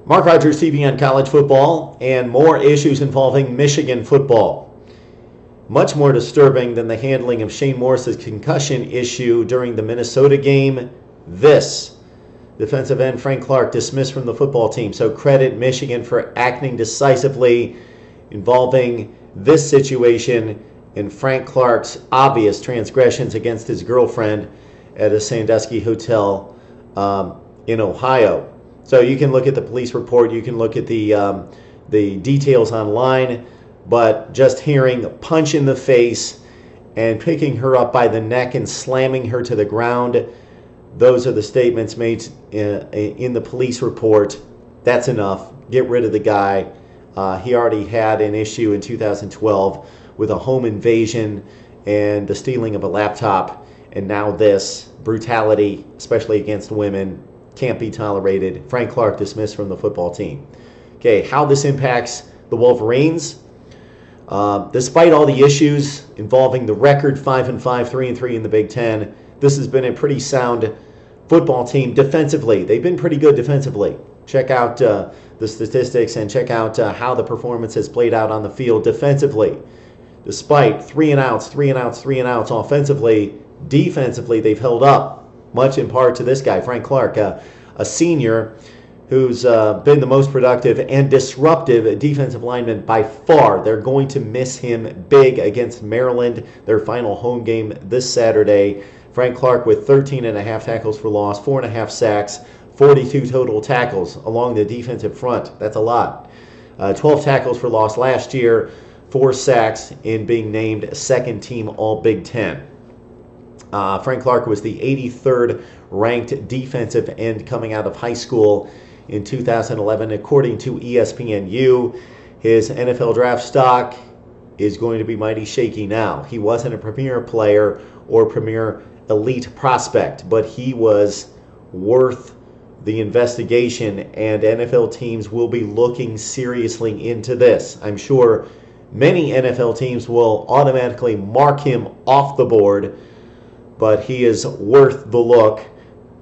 Mark Rogers TV on college football and more issues involving Michigan football. Much more disturbing than the handling of Shane Morris's concussion issue during the Minnesota game. This defensive end Frank Clark dismissed from the football team. So credit Michigan for acting decisively involving this situation and Frank Clark's obvious transgressions against his girlfriend at a Sandusky hotel in Ohio. So you can look at the police report, you can look at the details online, but just hearing a punch in the face and picking her up by the neck and slamming her to the ground, those are the statements made in the police report. That's enough. Get rid of the guy. He already had an issue in 2012 with a home invasion and the stealing of a laptop, and now this brutality, especially against women, can't be tolerated. Frank Clark dismissed from the football team. Okay, how this impacts the Wolverines. Despite all the issues involving the record 5-5, 3-3 in the Big Ten, this has been a pretty sound football team defensively. They've been pretty good defensively. Check out the statistics and check out how the performance has played out on the field defensively. Despite 3-and-outs offensively, defensively they've held up, much in part to this guy, Frank Clark, a senior who's been the most productive and disruptive defensive lineman by far. They're going to miss him big against Maryland, their final home game this Saturday. Frank Clark with 13.5 tackles for loss, 4.5 sacks, 42 total tackles along the defensive front. That's a lot. 12 tackles for loss last year, 4 sacks in being named second team All-Big Ten. Frank Clark was the 83rd ranked defensive end coming out of high school in 2011, according to ESPNU. His NFL draft stock is going to be mighty shaky now. He wasn't a premier player or premier elite prospect, but he was worth the investigation, and NFL teams will be looking seriously into this. I'm sure many NFL teams will automatically mark him off the board, but he is worth the look,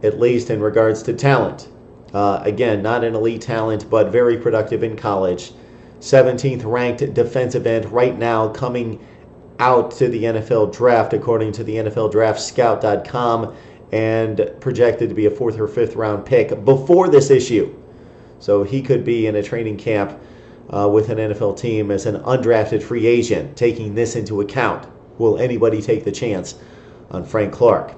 at least in regards to talent. Again, not an elite talent, but very productive in college. 17th ranked defensive end right now, coming out to the NFL draft, according to the NFLDraftScout.com, and projected to be a 4th or 5th round pick before this issue. So he could be in a training camp with an NFL team as an undrafted free agent, taking this into account. Will anybody take the chance on Frank Clark?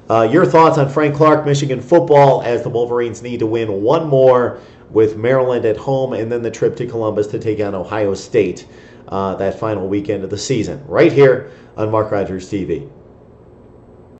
Your thoughts on Frank Clark, Michigan football, as the Wolverines need to win one more with Maryland at home and then the trip to Columbus to take on Ohio State that final weekend of the season, right here on Mark Rogers TV.